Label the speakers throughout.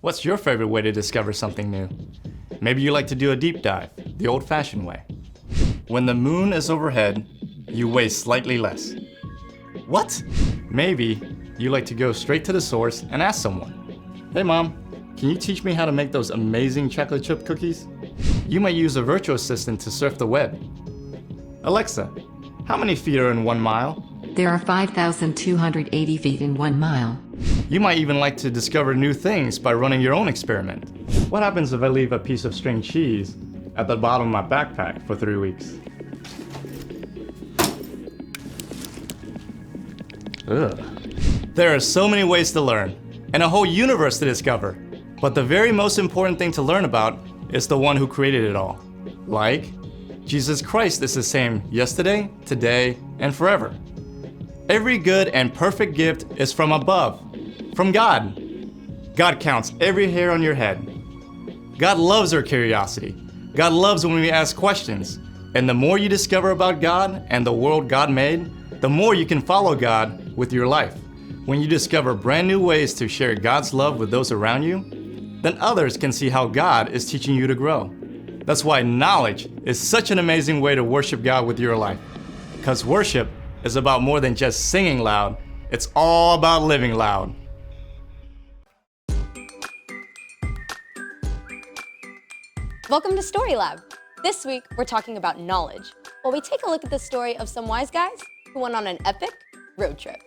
Speaker 1: What's your favorite way to discover something new? Maybe you like to do a deep dive, the old-fashioned way. When the moon is overhead, you weigh slightly less. What? Maybe you like to go straight to the source and ask someone, "Hey mom, can you teach me how to make those amazing chocolate chip cookies?" You might use a virtual assistant to surf the web. Alexa, how many feet are in 1 mile?
Speaker 2: There are 5,280 feet in 1 mile.
Speaker 1: You might even like to discover new things by running your own experiment. What happens if I leave a piece of string cheese at the bottom of my backpack for 3 weeks? Ugh. There are so many ways to learn, and a whole universe to discover. But the very most important thing to learn about is the one who created it all. Like, Jesus Christ is the same yesterday, today, and forever. Every good and perfect gift is from above, from God. God counts every hair on your head. God loves our curiosity. God loves when we ask questions. And the more you discover about God and the world God made, the more you can follow God with your life. When you discover brand new ways to share God's love with those around you, then others can see how God is teaching you to grow. That's why knowledge is such an amazing way to worship God with your life. Because worship is about more than just singing loud, it's all about living loud.
Speaker 3: Welcome to Story Lab. This week, we're talking about knowledge, while we take a look at the story of some wise guys who went on an epic road trip.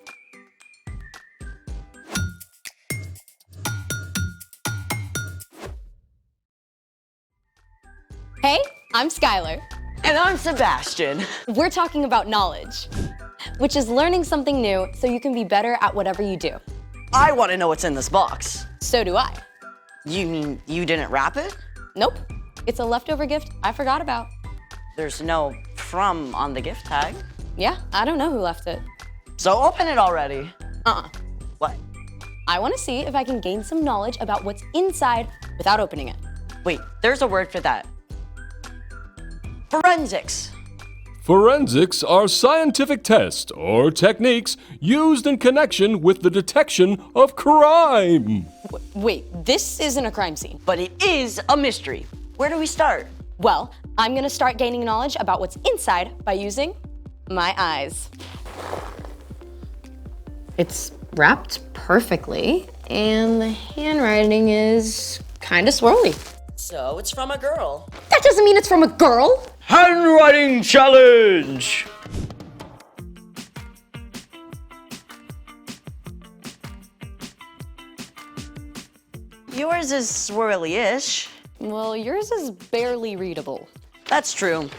Speaker 3: Hey, I'm Skylar.
Speaker 4: And I'm Sebastian.
Speaker 3: We're talking about knowledge, which is learning something new so you can be better at whatever you do.
Speaker 4: I want to know what's in this box.
Speaker 3: So do I.
Speaker 4: You mean you didn't wrap it?
Speaker 3: Nope, it's a leftover gift I forgot about.
Speaker 4: There's no "from" on the gift tag.
Speaker 3: Yeah, I don't know who left it.
Speaker 4: So open it already. What?
Speaker 3: I want to see if I can gain some knowledge about what's inside without opening it.
Speaker 4: Wait, there's a word for that. Forensics.
Speaker 5: Forensics are scientific tests or techniques used in connection with the detection of crime.
Speaker 3: Wait, this isn't a crime scene.
Speaker 4: But it is a mystery. Where do we start?
Speaker 3: Well, I'm gonna start gaining knowledge about what's inside by using my eyes. It's wrapped perfectly, and the handwriting is kinda swirly.
Speaker 4: So it's from a girl.
Speaker 3: That doesn't mean it's from a girl.
Speaker 4: Handwriting challenge! Yours is swirly-ish.
Speaker 3: Well, yours is barely readable.
Speaker 4: That's true.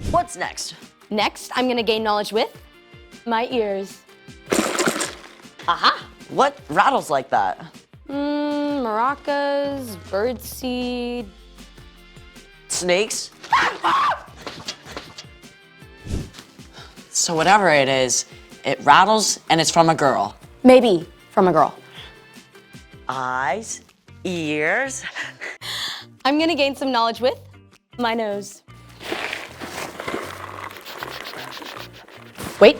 Speaker 4: What's next?
Speaker 3: Next, I'm gonna gain knowledge with my ears.
Speaker 4: Aha! What rattles like that?
Speaker 3: Maracas, birdseed.
Speaker 4: Snakes? So whatever it is, it rattles and it's from a girl.
Speaker 3: Maybe from a girl.
Speaker 4: Eyes, ears.
Speaker 3: I'm gonna gain some knowledge with my nose. Wait.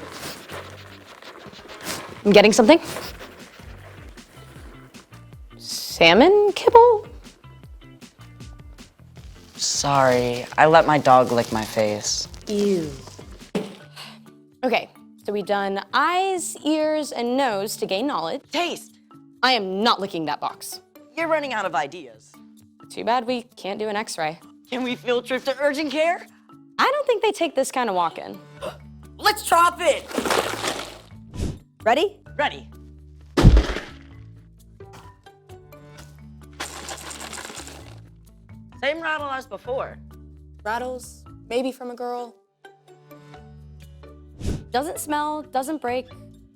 Speaker 3: I'm getting something. Salmon kibble?
Speaker 4: Sorry, I let my dog lick my face.
Speaker 3: Ew. Okay, so we've done eyes, ears, and nose to gain knowledge.
Speaker 4: Taste!
Speaker 3: I am not licking that box.
Speaker 4: You're running out of ideas.
Speaker 3: Too bad we can't do an x-ray.
Speaker 4: Can we field trip to urgent care?
Speaker 3: I don't think they take this kind of walk-in.
Speaker 4: Let's drop it!
Speaker 3: Ready?
Speaker 4: Ready. Same rattle as before.
Speaker 3: Rattles, maybe from a girl. Doesn't smell, doesn't break.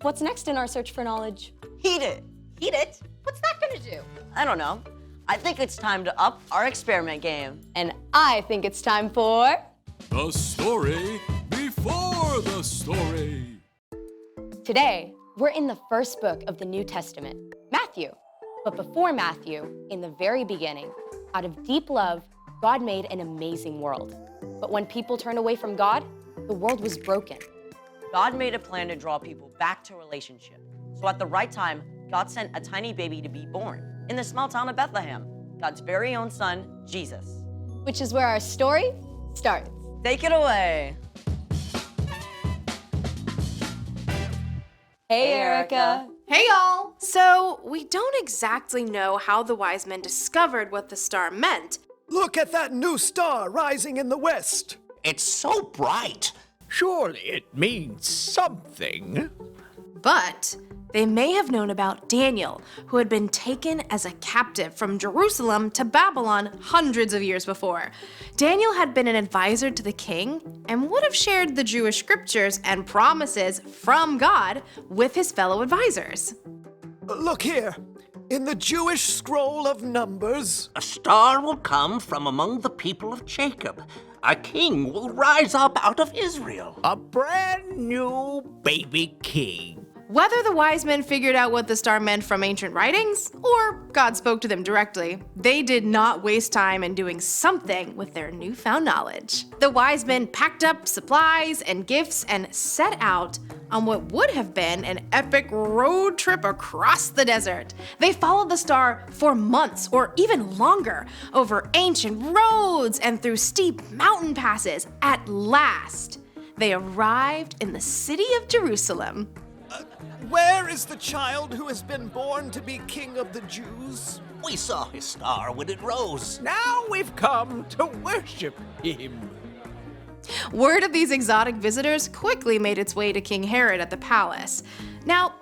Speaker 3: What's next in our search for knowledge?
Speaker 4: Heat it.
Speaker 3: Heat it? What's that gonna do?
Speaker 4: I don't know. I think it's time to up our experiment game.
Speaker 3: And I think it's time for...
Speaker 5: The story before the story.
Speaker 3: Today, we're in the first book of the New Testament, Matthew. But before Matthew, in the very beginning, out of deep love, God made an amazing world. But when people turned away from God, the world was broken.
Speaker 4: God made a plan to draw people back to relationship. So at the right time, God sent a tiny baby to be born. in the small town of Bethlehem, God's very own son, Jesus.
Speaker 3: Which is where our story starts.
Speaker 4: Take it away.
Speaker 3: Hey, Erica.
Speaker 6: Hey y'all! So, we don't exactly know how the wise men discovered what the star meant.
Speaker 7: Look at that new star rising in the west.
Speaker 8: It's so bright.
Speaker 7: Surely it means something.
Speaker 6: But they may have known about Daniel, who had been taken as a captive from Jerusalem to Babylon hundreds of years before. Daniel had been an advisor to the king and would have shared the Jewish scriptures and promises from God with his fellow advisors.
Speaker 7: Look here. In the Jewish scroll of Numbers,
Speaker 8: A star will come from among the people of Jacob. A king will rise up out of Israel. A brand new baby king.
Speaker 6: Whether the wise men figured out what the star meant from ancient writings, or God spoke to them directly, they did not waste time in doing something with their newfound knowledge. The wise men packed up supplies and gifts and set out on what would have been an epic road trip across the desert. They followed the star for months or even longer, over ancient roads and through steep mountain passes. At last, they arrived in the city of Jerusalem.
Speaker 7: where is the child who has been born to be king of the Jews?
Speaker 8: We saw his star when it rose.
Speaker 7: Now we've come to worship him.
Speaker 6: Word of these exotic visitors quickly made its way to King Herod at the palace. Now,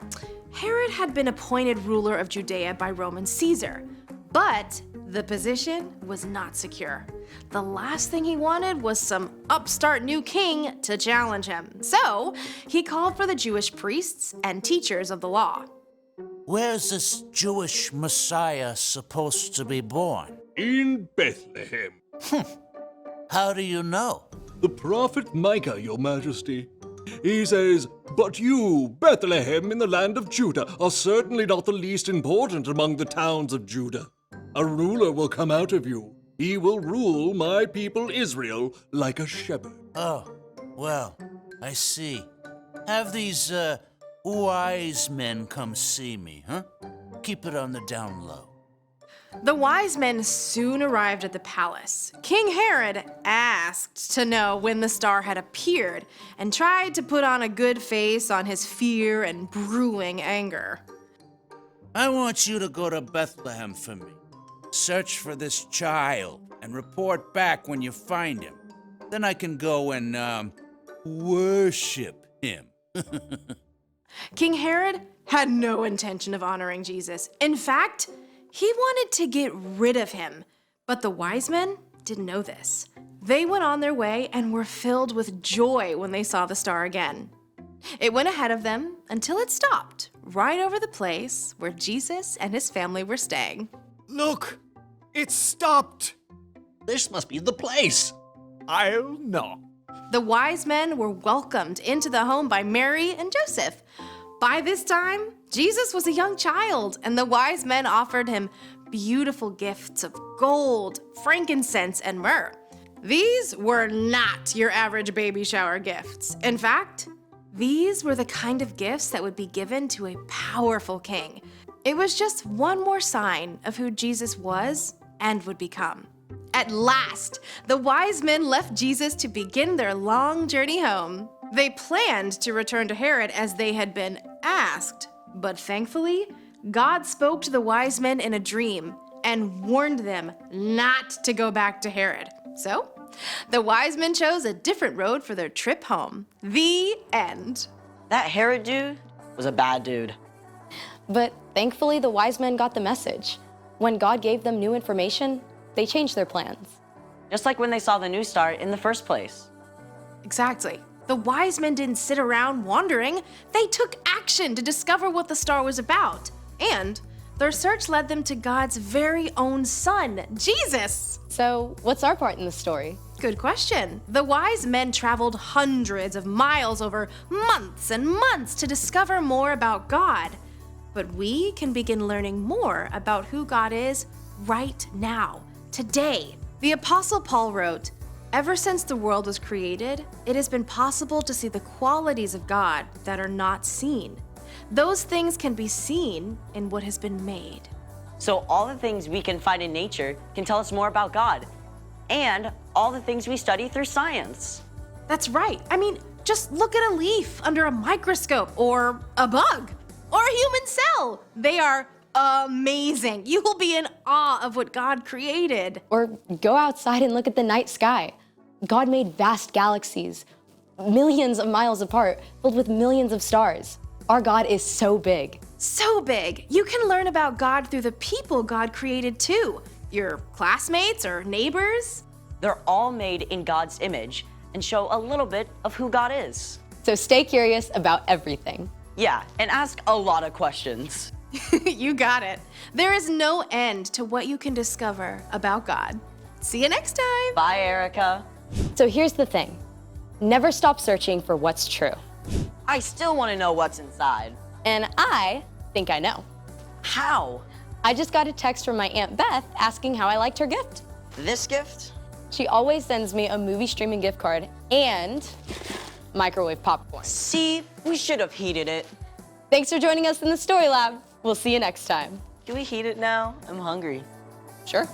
Speaker 6: Herod had been appointed ruler of Judea by Roman Caesar, but the position was not secure. The last thing he wanted was some upstart new king to challenge him. So, he called for the Jewish priests and teachers of the law.
Speaker 9: Where's this Jewish Messiah supposed to be born?
Speaker 5: In Bethlehem.
Speaker 9: How do you know?
Speaker 5: The prophet Micah, your majesty. He says, "But you, Bethlehem in the land of Judah, are certainly not the least important among the towns of Judah. A ruler will come out of you. He will rule my people Israel like a shepherd."
Speaker 9: Oh, well, I see. Have these, wise men come see me, huh? Keep it on the down low.
Speaker 6: The wise men soon arrived at the palace. King Herod asked to know when the star had appeared and tried to put on a good face on his fear and brewing anger.
Speaker 9: I want you to go to Bethlehem for me. Search for this child and report back when you find him. Then I can go and, worship him.
Speaker 6: King Herod had no intention of honoring Jesus. In fact, he wanted to get rid of him. But the wise men didn't know this. They went on their way and were filled with joy when they saw the star again. It went ahead of them until it stopped right over the place where Jesus and his family were staying.
Speaker 7: Look, it stopped.
Speaker 8: This must be the place.
Speaker 7: I'll knock.
Speaker 6: The wise men were welcomed into the home by Mary and Joseph. By this time, Jesus was a young child, and the wise men offered him beautiful gifts of gold, frankincense, and myrrh. These were not your average baby shower gifts. In fact, these were the kind of gifts that would be given to a powerful king. It was just one more sign of who Jesus was and would become. At last, the wise men left Jesus to begin their long journey home. They planned to return to Herod as they had been asked, but thankfully, God spoke to the wise men in a dream and warned them not to go back to Herod. So, the wise men chose a different road for their trip home. The end.
Speaker 4: That Herod dude was a bad dude.
Speaker 3: But thankfully, the wise men got the message. When God gave them new information, they changed their plans.
Speaker 4: Just like when they saw the new star in the first place.
Speaker 6: Exactly. The wise men didn't sit around wondering. They took action to discover what the star was about. And their search led them to God's very own son, Jesus.
Speaker 3: So, what's our part in the story?
Speaker 6: Good question. The wise men traveled hundreds of miles over months and months to discover more about God. But we can begin learning more about who God is right now, today. The Apostle Paul wrote, "Ever since the world was created, it has been possible to see the qualities of God that are not seen. Those things can be seen in what has been made."
Speaker 4: So all the things we can find in nature can tell us more about God, and all the things we study through science.
Speaker 6: That's right. I mean, just look at a leaf under a microscope, or a bug, or a human cell. They are amazing. You will be in awe of what God created.
Speaker 3: Or go outside and look at the night sky. God made vast galaxies, millions of miles apart, filled with millions of stars. Our God is so big.
Speaker 6: So big. You can learn about God through the people God created too. Your classmates or neighbors.
Speaker 4: They're all made in God's image and show a little bit of who God is.
Speaker 3: So stay curious about everything.
Speaker 4: Yeah, and ask a lot of questions.
Speaker 6: You got it. There is no end to what you can discover about God. See you next time.
Speaker 4: Bye, Erica.
Speaker 3: So here's the thing. Never stop searching for what's true.
Speaker 4: I still want to know what's inside.
Speaker 3: And I think I know.
Speaker 4: How?
Speaker 3: I just got a text from my Aunt Beth asking how I liked her gift.
Speaker 4: This gift?
Speaker 3: She always sends me a movie streaming gift card and microwave popcorn.
Speaker 4: See, we should have heated it.
Speaker 3: Thanks for joining us in the Story Lab. We'll see you next time.
Speaker 4: Can we heat it now? I'm hungry.
Speaker 3: Sure.